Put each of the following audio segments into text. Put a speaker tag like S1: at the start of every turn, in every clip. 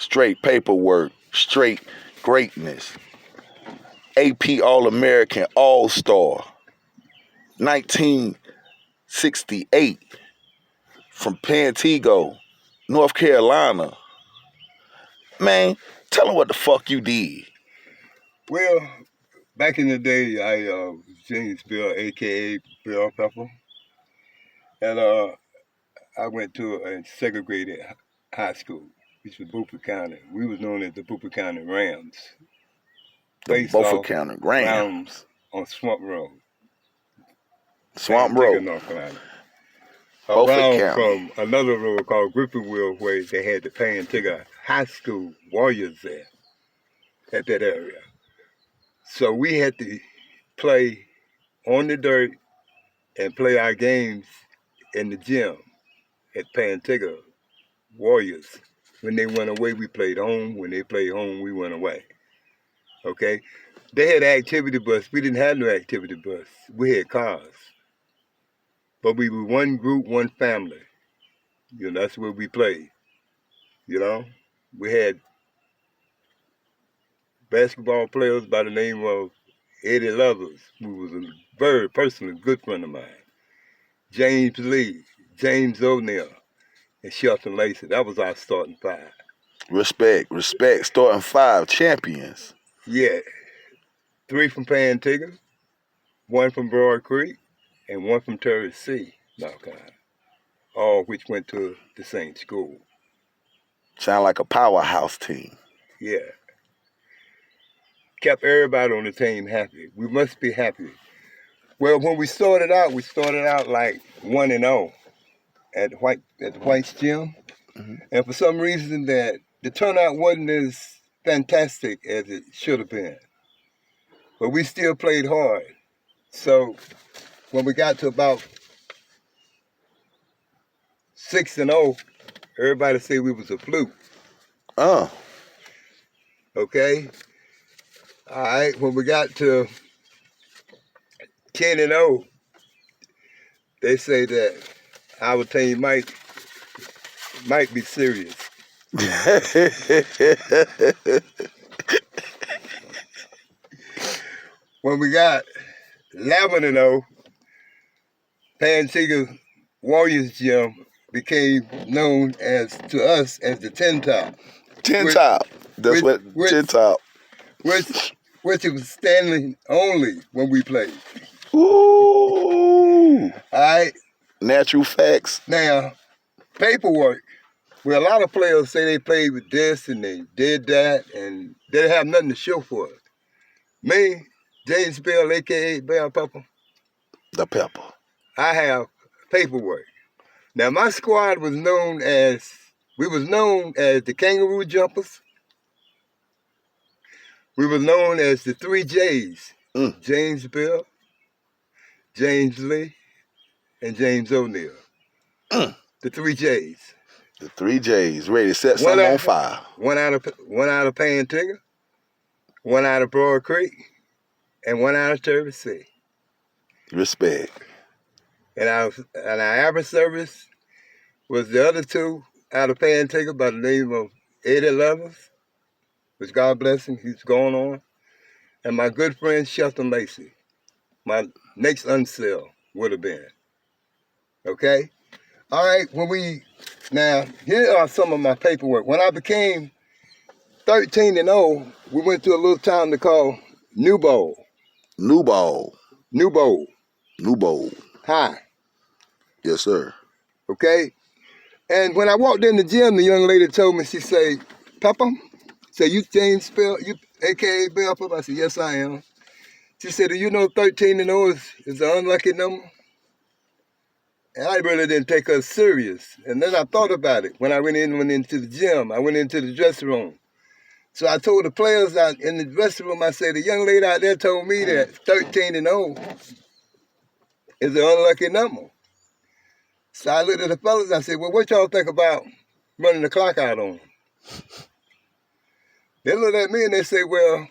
S1: straight paperwork, straight greatness. AP All-American All-Star, 1968, from Pantego, North Carolina. Man, tell them what the fuck you did.
S2: Well, back in the day, I was James Bill, a.k.a. Bill Pepper. And I went to a segregated high school, which was Beaufort County. We was known as the Beaufort County Rams.
S1: The Beaufort County
S2: Rams on Swamp Road.
S1: Swamp
S2: Pantego,
S1: Road.
S2: North Carolina.
S1: Beaufort
S2: Around
S1: County.
S2: from another road called Griffinville, where they had the Pantego High School Warriors there at that area. So we had to play on the dirt and play our games in the gym at Pantego Warriors. When they went away, we played home. When they played home, we went away. Okay? They had an activity bus. We didn't have no activity bus. We had cars. But we were one group, one family. You know, that's where we played. You know? We had basketball players by the name of Eddie Lovers, who was a very personally good friend of mine. James Lee, James O'Neill, and Shelton Lacey. That was our starting five.
S1: Respect. Starting 5 champions.
S2: Yeah. 3 from Pantego, 1 from Broad Creek, and 1 from Terry C. North Carolina. All which went to the same school.
S1: Sound like a powerhouse team.
S2: Yeah. Kept everybody on the team happy. We must be happy. Well, when we started out like 1-0 at the White's Gym.
S1: Mm-hmm.
S2: And for some reason that the turnout wasn't as fantastic as it should have been. But we still played hard. So when we got to about 6-0, everybody said we was a fluke. Okay? All right, when we got to 10-0, they say that our team might be serious. When we got 11-0, Pantego Warriors Gym became known to us as the 10 Top.
S1: 10 Top. That's what 10 Top.
S2: Which it was standing only when we played.
S1: Ooh.
S2: All right.
S1: Natural facts.
S2: Now, paperwork. Well, a lot of players say they played with this and they did that and they didn't have nothing to show for it. Me, James Bell, a.k.a. Bell Pepper.
S1: The Pepper.
S2: I have paperwork. Now, my squad was known as the Kangaroo Jumpers. We were known as the 3 J's. James Bell, James Lee, and James O'Neill. The 3 J's.
S1: The 3 J's. Ready to set something on fire.
S2: One out of Pantego, 1 out of Broad Creek, and 1 out of Terry C.
S1: Respect.
S2: And our average service was the other 2 out of Pantego by the name of Eddie Lovers, which God bless him, he's going on. And my good friend Shelton Lacey, my next unsell would have been. Okay? All right, now, here are some of my paperwork. When I became 13-0, we went to a little town to call New Bowl. Hi.
S1: Yes, sir.
S2: Okay? And when I walked in the gym, the young lady told me, she said, Pepper, you James Bell, you a.k.a. Bell Pepper? I said, yes, I am. She said, do you know 13-0 is an unlucky number? And I really didn't take her serious. And then I thought about it when I went into the gym. I went into the dressing room. So I told the players out in the dressing room, I said, the young lady out there told me that 13-0 is an unlucky number. So I looked at the fellas, I said, well, what y'all think about running the clock out on them? They looked at me and they said, well,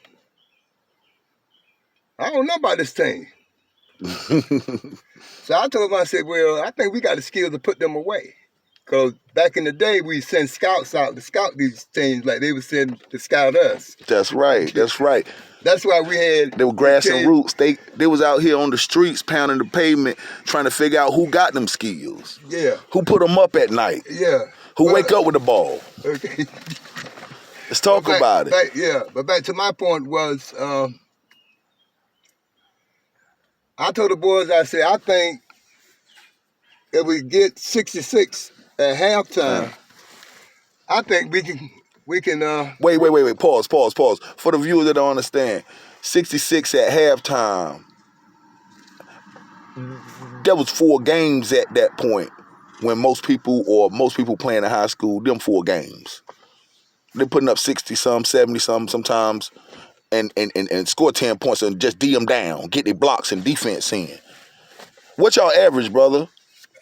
S2: I don't know about this thing. So I told them, I said, well, I think we got the skills to put them away. Because back in the day, we send scouts out to scout these teams like they would send to scout us.
S1: That's right. That's right.
S2: That's why we had...
S1: They were grassing roots. They was out here on the streets pounding the pavement trying to figure out who got them skills.
S2: Yeah.
S1: Who put them up at night.
S2: Yeah.
S1: Who wake up with the ball.
S2: Okay.
S1: Let's talk about it.
S2: Yeah, but back to my point was, I told the boys, I said, I think if we get 66 at halftime, I think we can.
S1: Wait. Pause. For the viewers that don't understand, 66 at halftime. There was 4 games at that point when most people playing in high school, them 4 games. They're putting up 60-some, 70-some sometimes and score 10 points and just D them down, get their blocks and defense in. What's y'all average, brother?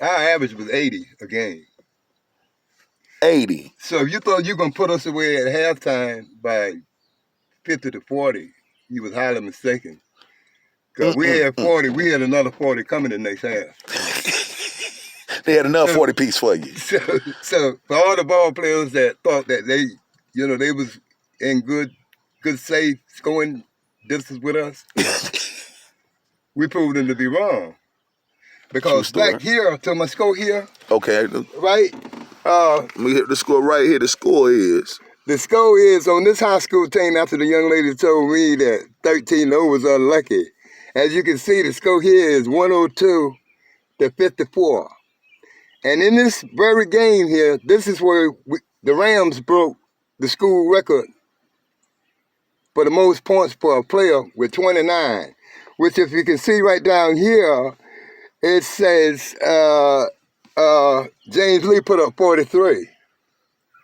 S2: Our average was 80 a game.
S1: 80.
S2: So if you thought you were going to put us away at halftime by 50 to 40, you was highly mistaken. Because we had 40, we had another 40 coming the next half.
S1: They had another 40 piece for you.
S2: So for all the ball players that thought that they was in good safe scoring distance with us, we proved them to be wrong. Because back here, to my score here,
S1: okay,
S2: right?
S1: Let me hit the score right here. The score is
S2: on this high school team after the young lady told me that 13-0 was unlucky. As you can see, the score here is 102 to 54. And in this very game here, this is where the Rams broke the school record for the most points per a player with 29, which if you can see right down here, it says James Lee put up 43.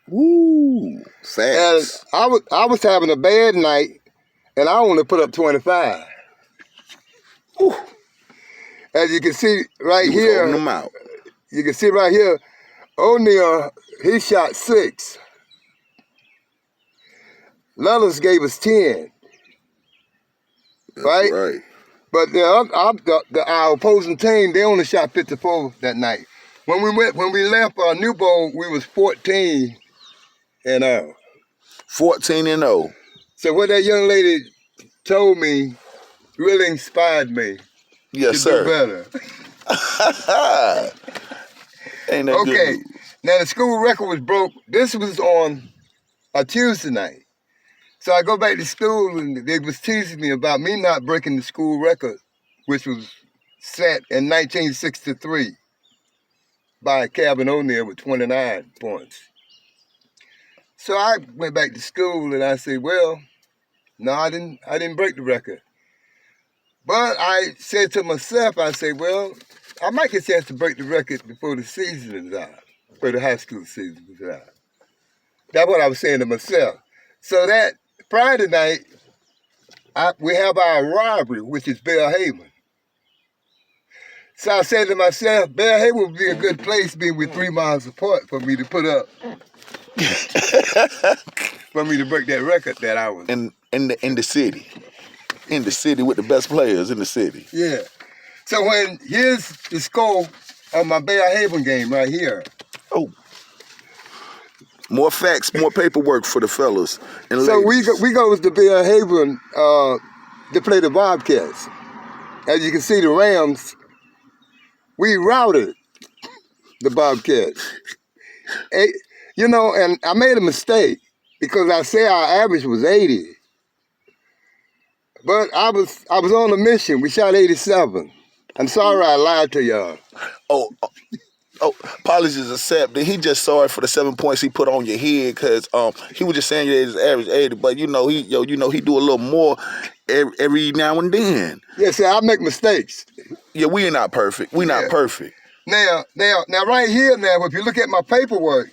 S1: Woo, facts.
S2: And I was having a bad night, and I only put up 25. Woo. As you can see right here,
S1: them out.
S2: You can see right here, O'Neal, he shot 6. Lellis gave us 10.
S1: That's right.
S2: But our opposing team, they only shot 54 that night. When we left our new bowl, we was 14-0.
S1: 14-0.
S2: So what that young lady told me really inspired me.
S1: Yes,
S2: to
S1: sir.
S2: do better.
S1: Ain't that
S2: okay.
S1: Good.
S2: Now the school record was broke. This was on a Tuesday night. So I go back to school and they was teasing me about me not breaking the school record, which was set in 1963 by Calvin O'Neal with 29 points. So I went back to school and I said, well, no, I didn't break the record. But I said to myself, I said, well, I might get a chance to break the record before the season is out, before the high school season is out. That's what I was saying to myself. So that Friday night, we have our rivalry, which is Belhaven. So I said to myself, Belhaven would be a good place, being with 3 miles apart, for me to put up, for me to break that record that I was
S1: in the city. In the city with the best players in the city.
S2: Yeah. So here's the score of my Belhaven game right here.
S1: Oh. More facts, more paperwork for the fellas and
S2: so
S1: ladies.
S2: we go to Belhaven to play the Bobcats. As you can see, the Rams, we routed the Bobcats. And I made a mistake because I said our average was 80. But I was on a mission. We shot 87. I'm sorry I lied to y'all.
S1: Oh, apologies accepted. He just sorry for the 7 points he put on your head because he was just saying his average 80, but he do a little more every now and then.
S2: Yeah, see, I make mistakes.
S1: Yeah, we are not perfect. We not perfect.
S2: Now, right here, if you look at my paperwork,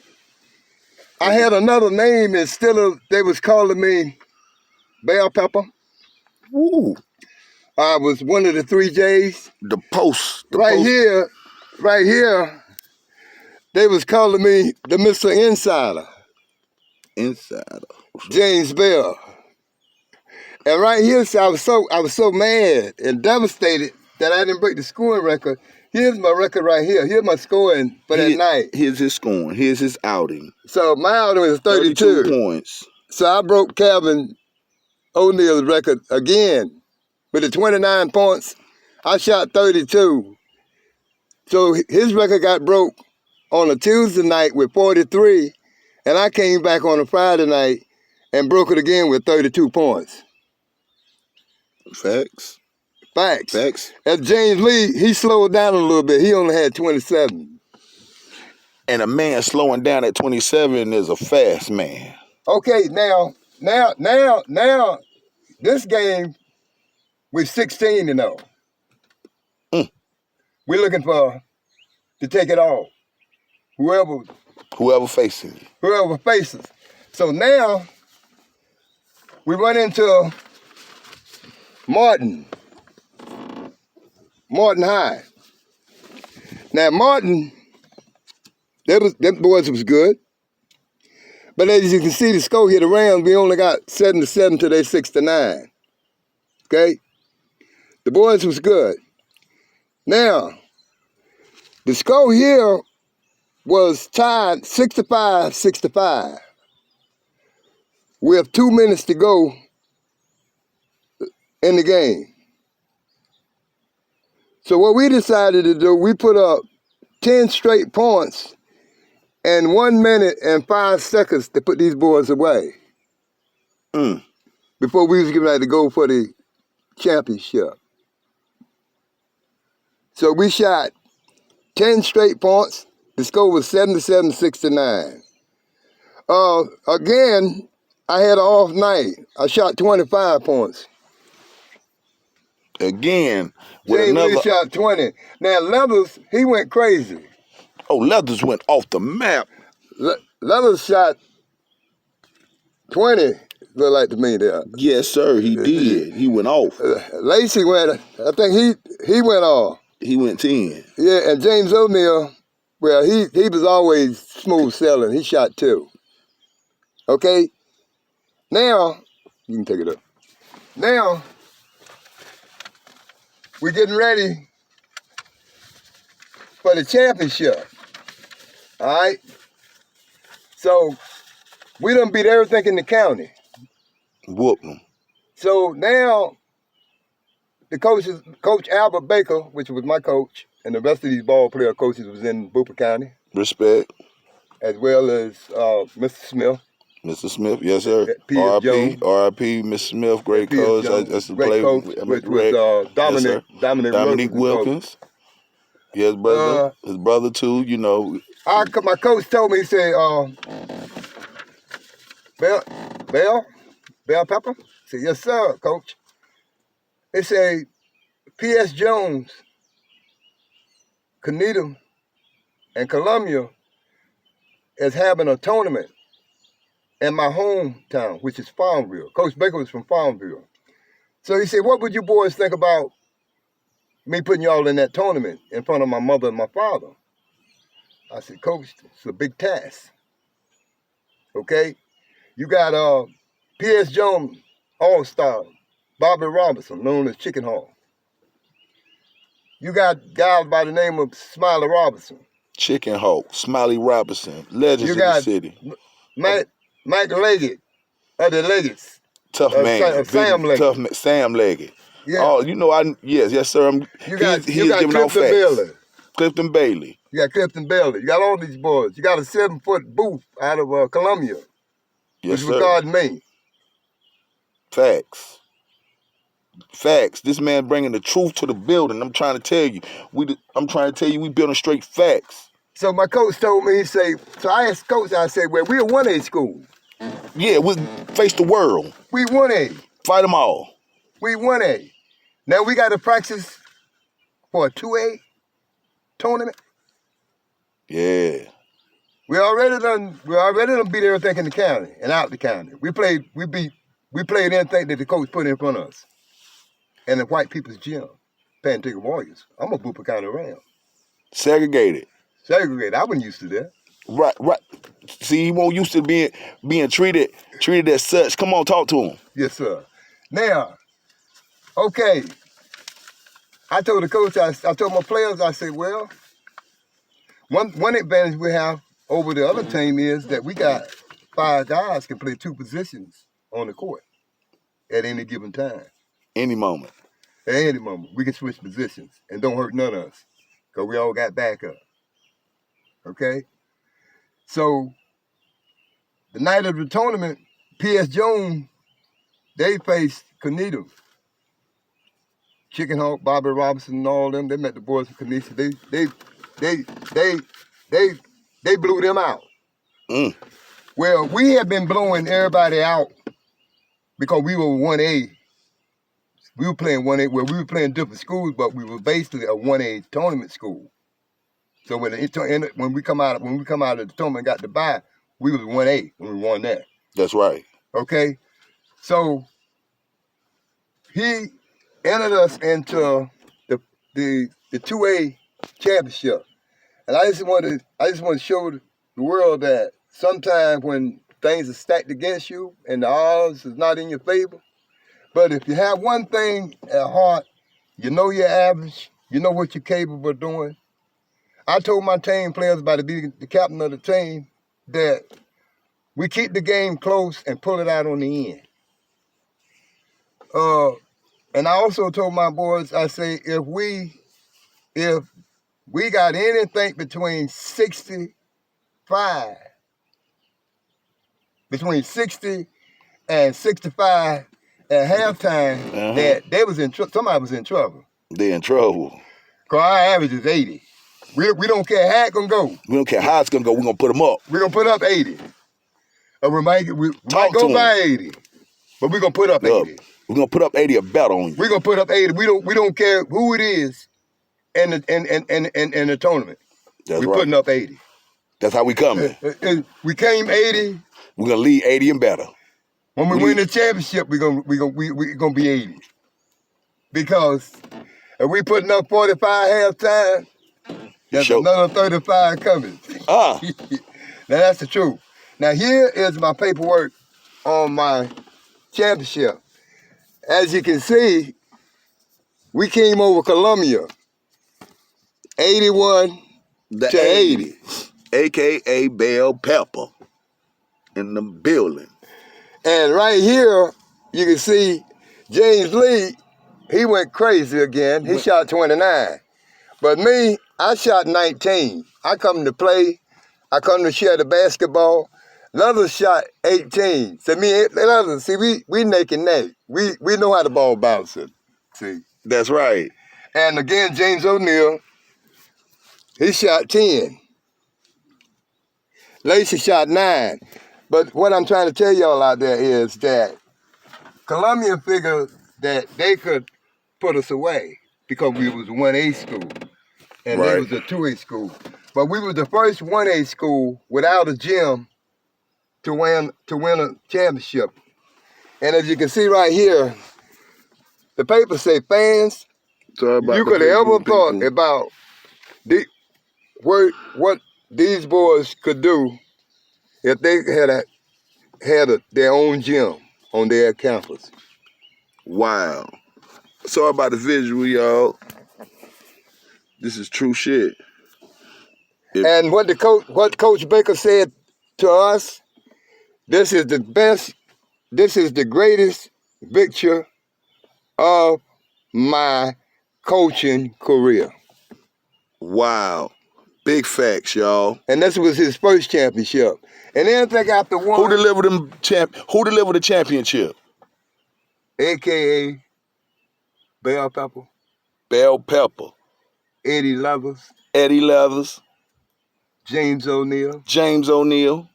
S2: I had another name instead of, they was calling me Bell Pepper.
S1: Ooh.
S2: I was one of the 3 J's.
S1: The post.
S2: Right here, they was calling me the Mr. Insider.
S1: Insider.
S2: James Bell. And right here, so I was so mad and devastated that I didn't break the scoring record Here's my record right here. Here's my scoring for that night.
S1: Here's his scoring. Here's his outing.
S2: So my outing was
S1: 32
S2: 32.
S1: points.
S2: So I broke Calvin O'Neill's record again with the 29 points. I shot 32. So his record got broke on a Tuesday night with 43, and I came back on a Friday night and broke it again with 32 points.
S1: Facts.
S2: Facts. As James Lee, he slowed down a little bit. He only had 27.
S1: And a man slowing down at 27 is a fast man.
S2: Okay, now, this game, we're 16-0. We're looking for to take it all.
S1: Whoever facing you.
S2: Whoever faces. So now, we run into Martin High. Now, Martin, them boys was good. But as you can see, the score hit around, we only got 7-7 to their 6-9. Okay? The boys was good. Now, the score here was tied 65-65 with 2 minutes to go in the game. So what we decided to do, we put up 10 straight points and 1 minute and 5 seconds to put these boys away. Before we was getting ready to go for the championship. So we shot 10 straight points. The score was 77-69. Again, I had an off night. I shot 25 points.
S1: Again, with
S2: James
S1: another...
S2: Lee shot 20. Now, Leathers, he went crazy.
S1: Oh, Leathers went off the map.
S2: Leathers shot 20, look like to me there.
S1: Yes, sir, he did. He went off.
S2: Lacey went, I think he went off.
S1: He went 10.
S2: Yeah, and James O'Neill, well, he was always smooth sailing. He shot 2. Okay? Now, you can take it up. Now, we're getting ready for the championship. All right? So, we done beat everything in the county.
S1: Whoop them.
S2: So now, the coaches, Coach Albert Baker, which was my coach, and the rest of these ball player coaches was in Beaufort County.
S1: Respect.
S2: As well as Mr. Smith.
S1: Mr. Smith, yes, sir. R.I.P. Mr. Smith, great coach. That's the
S2: great coach, which was
S1: Dominique Wilkins. Yes, brother. His brother, too, you know.
S2: My coach told me, he said, Bell Pepper? I said, yes, sir, coach. They say, P.S. Jones, Canita, and Columbia is having a tournament in my hometown, which is Farmville. Coach Baker was from Farmville. So he said, what would you boys think about me putting y'all in that tournament in front of my mother and my father? I said, Coach, it's a big task. Okay? You got P.S. Jones All-Star, Bobby Robinson, known as Chicken Hawk. You got guys by the name of Smiley Robinson.
S1: Chicken Hawk, Smiley Robinson, legends of the city.
S2: Mike Leggett, of the Leggetts.
S1: Tough man.
S2: Sam Leggett.
S1: Tough Sam Leggett.
S2: Yeah.
S1: Oh, you know, yes, sir.
S2: You got Clifton Bailey.
S1: Clifton Bailey.
S2: You got Clifton Bailey. You got all these boys. You got a 7-foot Booth out of Columbia.
S1: Yes,
S2: which
S1: sir.
S2: regarding me.
S1: Facts. This man bringing the truth to the building. I'm trying to tell you. We building straight facts.
S2: So my coach told me, so I asked coach, I said, well, we're a 1A school.
S1: Yeah, we face the world.
S2: We 1A.
S1: Fight them all.
S2: We 1A. Now we got to practice for a 2A tournament.
S1: Yeah.
S2: We already done beat everything in the county and out the county. We played anything that the coach put in front of us. And the white people's gym, Pantego Warriors. I'm a Beaufort County Ram.
S1: Segregated.
S2: I wasn't used to that.
S1: Right. See, he won't used to being treated as such. Come on, talk to him.
S2: Yes, sir. Now, okay. I told the coach, I told my players, I said, well, one advantage we have over the other team is that we got 5 guys can play 2 positions on the court at any given time.
S1: Any moment.
S2: At any moment, we can switch positions and don't hurt none of us because we all got backup. Okay? So, the night of the tournament, P.S. Jones, they faced Canito. Chicken Hawk, Bobby Robinson, and all them. They met the boys from Canisa. They blew them out.
S1: Mm.
S2: Well, we had been blowing everybody out because we were 1A. We were playing 1A. Well, we were playing different schools, but we were basically a 1A tournament school. So when we come out of the tournament and got to bye, we was 1A when we won that.
S1: That's right.
S2: Okay, so he entered us into the 2A championship, and I just want to show the world that sometimes when things are stacked against you and the odds is not in your favor, but if you have one thing at heart, you know your average, you know what you're capable of doing. I told my team players by being the captain of the team that we keep the game close and pull it out on the end. And I also told my boys, I say, if we got anything between 60 and 65 at halftime, that they was in somebody was in trouble.
S1: They in trouble.
S2: Cause our average is 80. We don't care how it's gonna go.
S1: We don't care how it's gonna go. We're gonna put them up.
S2: We're gonna put up 80. Or we might go by 80, but we're gonna put up 80.
S1: We're gonna put up 80 or better on you.
S2: We're gonna put up 80. We don't care who it is in the tournament.
S1: That's
S2: We're
S1: right.
S2: putting up 80.
S1: That's how we coming.
S2: We came 80.
S1: We're gonna lead 80 and better.
S2: When we win the championship, we're gonna be 80. Because if we putting up 45 halftime, there's another 35 coming. Now that's the truth. Now here is my paperwork on my championship. As you can see, we came over Columbia, 81 to 80.
S1: AKA Bell Pepper in the building.
S2: And right here, you can see James Lee, he went crazy again. He shot 29. But me, I shot 19. I come to play. I come to share the basketball. Another shot 18. So we neck and neck. We know how the ball bounces. See.
S1: That's right.
S2: And again, James O'Neal, he shot 10. Lacey shot 9. But what I'm trying to tell y'all out there is that Columbia figured that they could put us away because we was a 1A school and they was a 2A school. But we was the first 1A school without a gym to win a championship. And as you can see right here, the paper say, fans, you could have ever thought about what these boys could do if they had their own gym on their campus.
S1: Wow. Sorry about the visual, y'all. This is true shit.
S2: And what Coach Baker said to us, this is the best, this is the greatest picture of my coaching career.
S1: Wow. Big facts, y'all.
S2: And this was his first championship. And anything after one.
S1: Who delivered the championship?
S2: AKA Bell Pepper.
S1: Bell Pepper.
S2: Eddie Leathers.
S1: Eddie Leathers.
S2: James O'Neal.
S1: James O'Neal.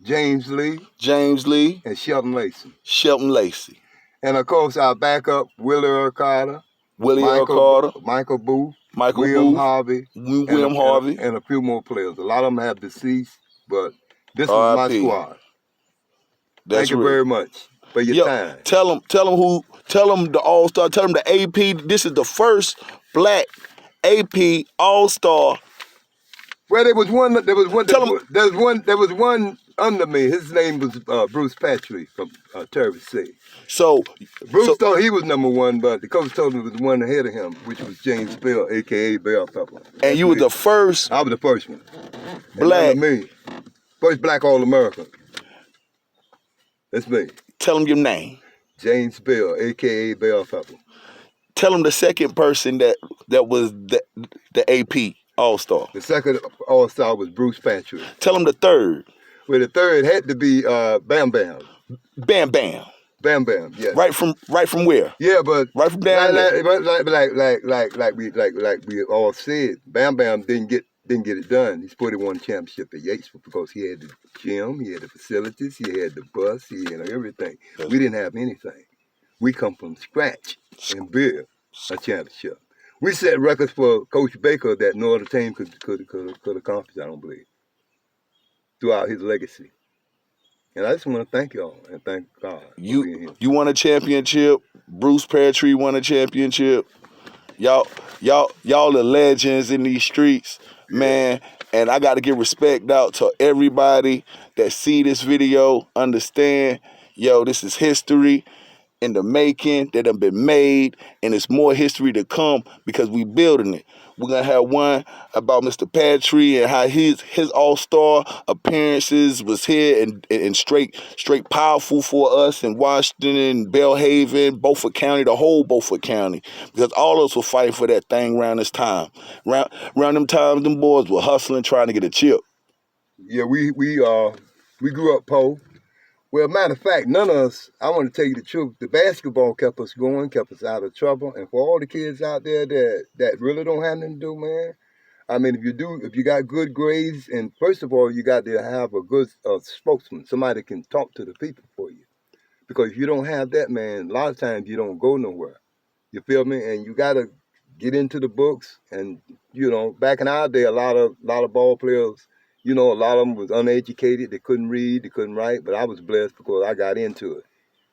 S2: James Lee.
S1: James Lee.
S2: And Shelton Lacey.
S1: Shelton Lacey.
S2: And of course our backup, Willie Earl Carter. Michael Booth. William Harvey. And a few more players. A lot of them have deceased, but this is my squad. Thank you very much for your time.
S1: Tell them the All-Star, tell them the AP, this is the first black AP All-Star.
S2: Well, there was one under me. His name was Bruce Patrick from Terry C.
S1: So
S2: Bruce thought he was number one, but the coach told him it was one ahead of him, which was James Bell, a.k.a. Bell Pepper.
S1: And you were the first
S2: I was the first one.
S1: black.
S2: And me. First black All-American. That's me.
S1: Tell him your name.
S2: James Bell, a.k.a. Bell Pepper.
S1: Tell him the second person that was the AP All-Star.
S2: The second All-Star was Bruce Patrick.
S1: Tell him the third.
S2: Well, the third had to be Bam Bam.
S1: Bam Bam.
S2: Bam Bam, yeah.
S1: Right from where?
S2: Yeah, but
S1: right from down there.
S2: Like we all said, Bam Bam didn't get it done. He's put won championship at Yates because he had the gym, he had the facilities, he had the bus, he had everything. We didn't have anything. We come from scratch and build a championship. We set records for Coach Baker that no other team could accomplish, I don't believe, throughout his legacy. And I just want to thank y'all and thank God.
S1: You won a championship. Bruce Patrick won a championship. Y'all are legends in these streets, man. And I got to give respect out to everybody that see this video, understand, yo, this is history in the making that have been made, and it's more history to come because we building it. We're gonna have one about Mr. Patrick and how his all-star appearances was here and straight powerful for us in Washington, Belhaven, Beaufort County, the whole Beaufort County, because all of us were fighting for that thing around this time. Around them times, them boys were hustling, trying to get a chip.
S2: Yeah, we grew up poor. Well, matter of fact, none of us, I want to tell you the truth, the basketball kept us going, kept us out of trouble. And for all the kids out there that really don't have nothing to do, man, I mean, if you got good grades, and first of all, you got to have a good spokesman, somebody can talk to the people for you. Because if you don't have that, man, a lot of times you don't go nowhere. You feel me? And you got to get into the books. And, you know, back in our day, a lot of ball players, you know, a lot of them was uneducated. They couldn't read, they couldn't write, but I was blessed because I got into it.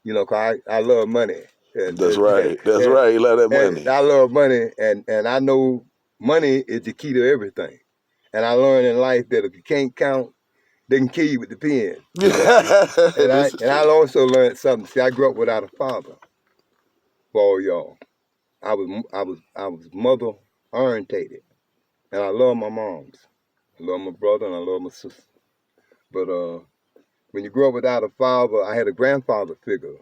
S2: You know, cause I love money.
S1: That's right. You love that money.
S2: I love money, and I know money is the key to everything. And I learned in life that if you can't count, they can kill you with the pen. And I also learned something. See, I grew up without a father. For all y'all, I was mother orientated, and I love my moms. I love my brother and I love my sister. But when you grow up without a father, I had a grandfather figure.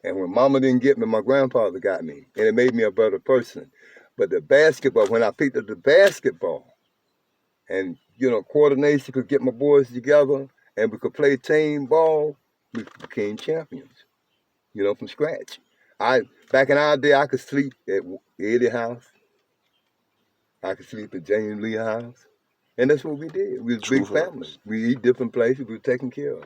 S2: And when mama didn't get me, my grandfather got me. And it made me a better person. But the basketball, when I picked up the basketball, and, you know, coordination could get my boys together and we could play team ball, we became champions, you know, from scratch. Back in our day, I could sleep at Eddie's house. I could sleep at James Lee's house. And that's what we did. We was a big family. We eat different places. We were taken care of.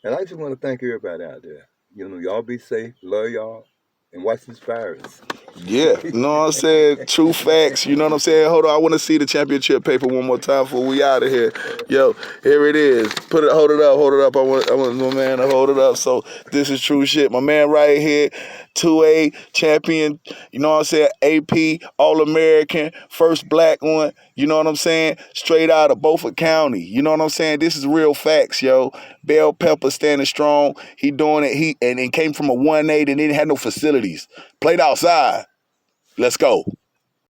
S2: And I just want to thank everybody out there. You know, y'all be safe. Love y'all. And watch this virus.
S1: Yeah, you know what I'm saying? True facts, you know what I'm saying? Hold on, I want to see the championship paper one more time before we out of here. Yo, here it is. Hold it up. I want my man to hold it up. So this is true shit. My man right here, 2A champion, you know what I'm saying? AP, All-American, first black one, you know what I'm saying? Straight out of Beaufort County, you know what I'm saying? This is real facts, yo. Bell Pepper standing strong. He doing it. And came from a 1A and didn't have no facilities. Played outside. Let's go.